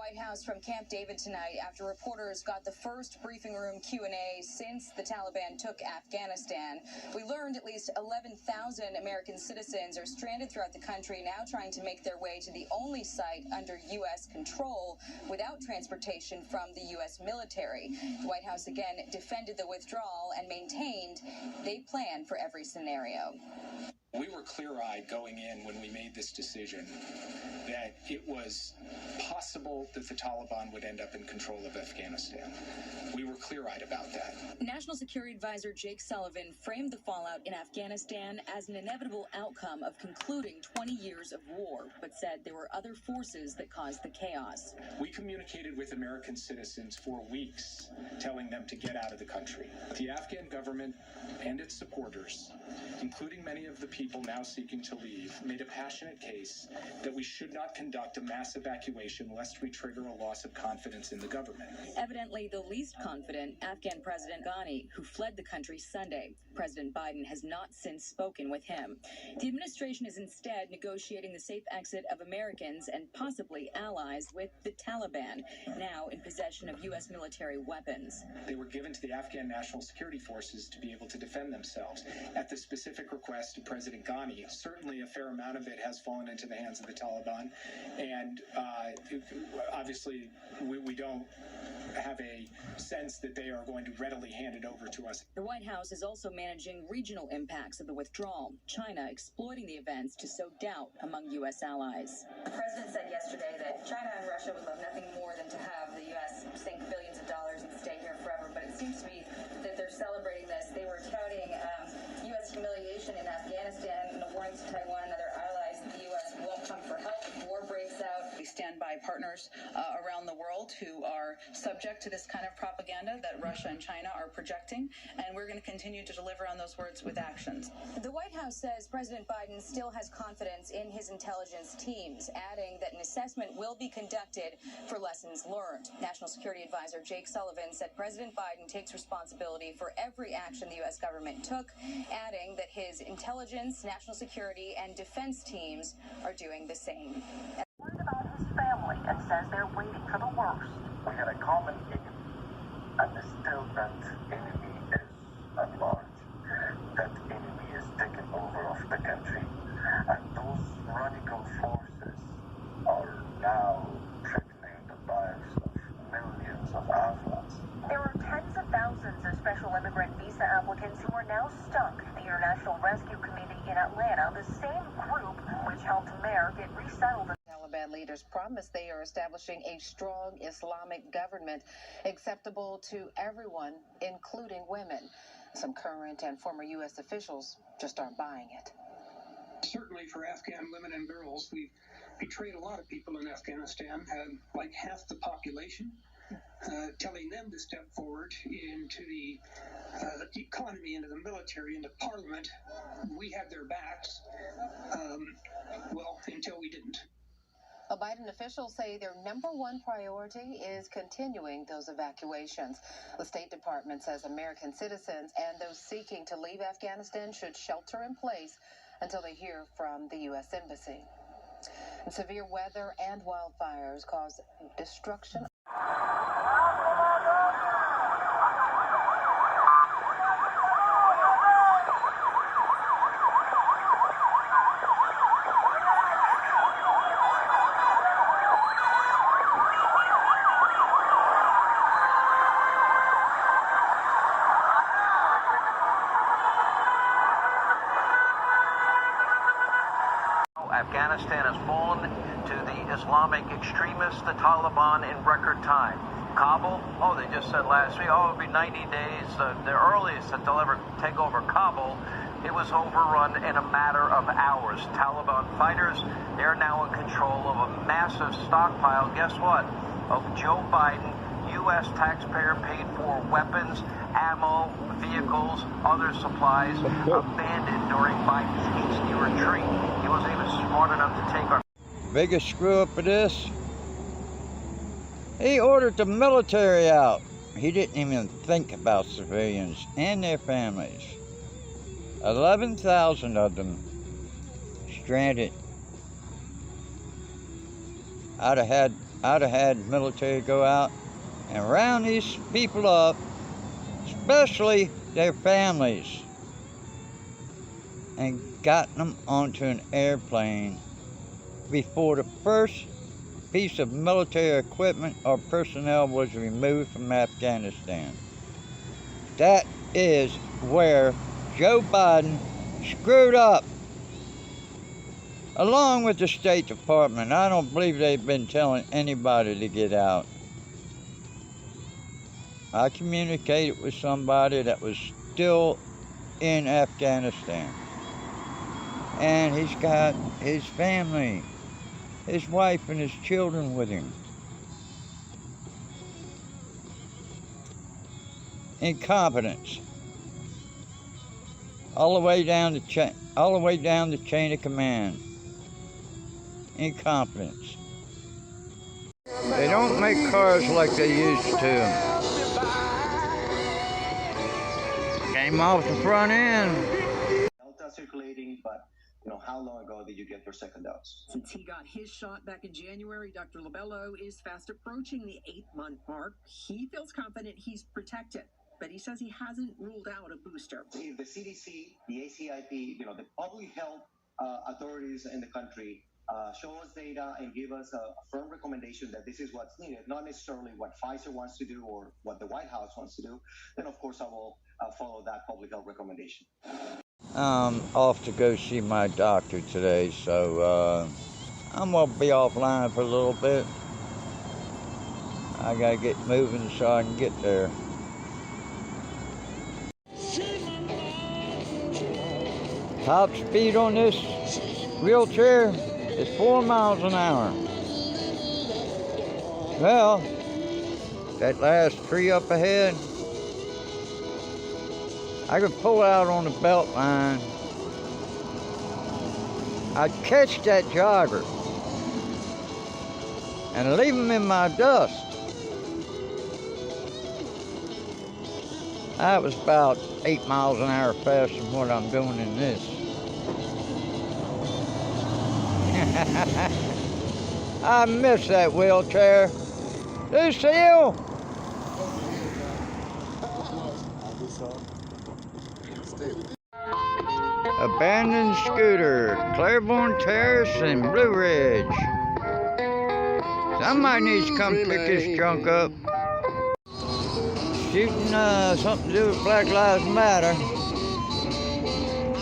White House from Camp David tonight after reporters got the first briefing room Q&A since the Taliban took Afghanistan. We learned at least 11,000 American citizens are stranded throughout the country, now trying to make their way to the only site under U.S. control without transportation from the U.S. military. The White House again defended the withdrawal and maintained they plan for every scenario. We were clear-eyed going in when we made this decision that it was possible that the Taliban would end up in control of Afghanistan. We were clear-eyed about that. National Security Advisor Jake Sullivan framed the fallout in Afghanistan as an inevitable outcome of concluding 20 years of war, but said there were other forces that caused the chaos. We communicated with American citizens for weeks, telling them to get out of the country. The Afghan government and its supporters, including many of the people now seeking to leave, made a passionate case that we should not conduct a mass evacuation lest we trigger a loss of confidence in the government. Evidently the least confident, Afghan President Ghani, who fled the country Sunday. President Biden has not since spoken with him. The administration is instead negotiating the safe exit of Americans and possibly allies with the Taliban, now in possession of U.S. military weapons. They were given to the Afghan National Security Forces to be able to defend themselves. At the specific request of President Ghani, certainly a fair amount of it has fallen into the hands of the Taliban, and obviously we don't have a sense that they are going to readily hand it over to us. The White House is also managing regional impacts of the withdrawal, China exploiting the events to sow doubt among U.S. allies. The president said yesterday that China and Russia would love nothing more than to have the U.S. sink billions of dollars and stay here forever, but it seems to me that they're celebrating this. They were touting U.S. humiliation in Afghanistan and a warning to Taiwan and other allies that the U.S. won't come for help if war breaks out. We stand by partners around the world who are subject to this kind of propaganda that Russia and China are projecting, and we're going to continue to deliver on those words with actions. The White House says President Biden still has confidence in his intelligence teams, adding that an assessment will be conducted for lessons learned. National Security Advisor Jake Sullivan said President Biden takes responsibility for every action the U.S. government took, adding that his intelligence, national security, and defense teams are doing the same. Worried about his family and says they're waiting for the worst. We had a common enemy, and still that enemy is at large. That enemy is taking over of the country, and those radical forces are now threatening the lives of millions of Afghans. There are tens of thousands of special immigrant visa applicants who are now stuck. The International Rescue Committee in Atlanta, the same group which helped Mayor get resettled. Taliban leaders promise they are establishing a strong Islamic government acceptable to everyone, including women. Some current and former U.S. officials just aren't buying it. Certainly for Afghan women and girls, we've betrayed a lot of people in Afghanistan, like half the population. Telling them to step forward into the economy, into the military, into parliament. We had their backs, until we didn't. Biden officials say their number one priority is continuing those evacuations. The State Department says American citizens and those seeking to leave Afghanistan should shelter in place until they hear from the U.S. Embassy. And severe weather and wildfires cause destruction. Afghanistan has fallen to the Islamic extremists, the Taliban, in record time. Kabul, they just said last week, it'll be 90 days, the earliest that they'll ever take over Kabul. It was overrun in a matter of hours. Taliban fighters, they're now in control of a massive stockpile, guess what, of Joe Biden, U.S. taxpayer paid for weapons, ammo, vehicles, other supplies abandoned during Biden's hasty retreat. He wasn't even smart enough to take our biggest screw up of this. He ordered the military out. He didn't even think about civilians and their families. 11,000 of them stranded. I'd have had I'd have had the military go out and round these people up, especially their families, and gotten them onto an airplane before the first piece of military equipment or personnel was removed from Afghanistan. That is where Joe Biden screwed up, along with the State Department. I don't believe they've been telling anybody to get out. I communicated with somebody that was still in Afghanistan, and he's got his family, his wife and his children with him. Incompetence, all the way down the chain of command. Incompetence. They don't make cars like they used to. Came off the front end. Delta circulating, but how long ago did you get your second dose? Since he got his shot back in January, Dr. Lobello is fast approaching the 8-month mark. He feels confident he's protected, but he says he hasn't ruled out a booster. If the CDC, the ACIP, the public health authorities in the country show us data and give us a firm recommendation that this is what's needed, not necessarily what Pfizer wants to do or what the White House wants to do, then of course I will follow that public health recommendation. I'm off to go see my doctor today, so I'm going to be offline for a little bit. I got to get moving so I can get there. Top speed on this wheelchair is 4 miles an hour. Well, that last tree up ahead, I could pull out on the belt line. I'd catch that jogger and leave him in my dust. That was about 8 miles an hour faster than what I'm doing in this. I miss that wheelchair. Lucille! Abandoned scooter, Claiborne Terrace and Blue Ridge. Somebody needs to come pick this junk up. Shooting something to do with Black Lives Matter.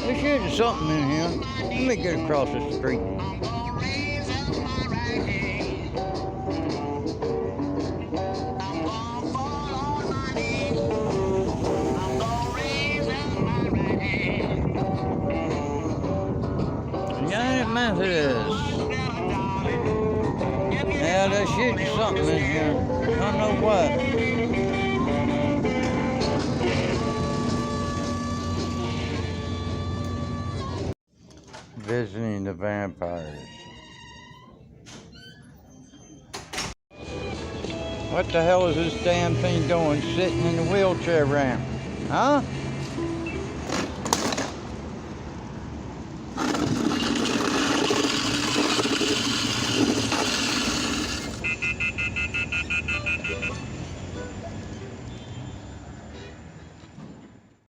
They're shooting something in here. Let me get across the street. United Methodist. Yeah, they're shooting something in here. I don't know what. Visiting the vampires. What the hell is this damn thing doing sitting in the wheelchair ramp? Huh?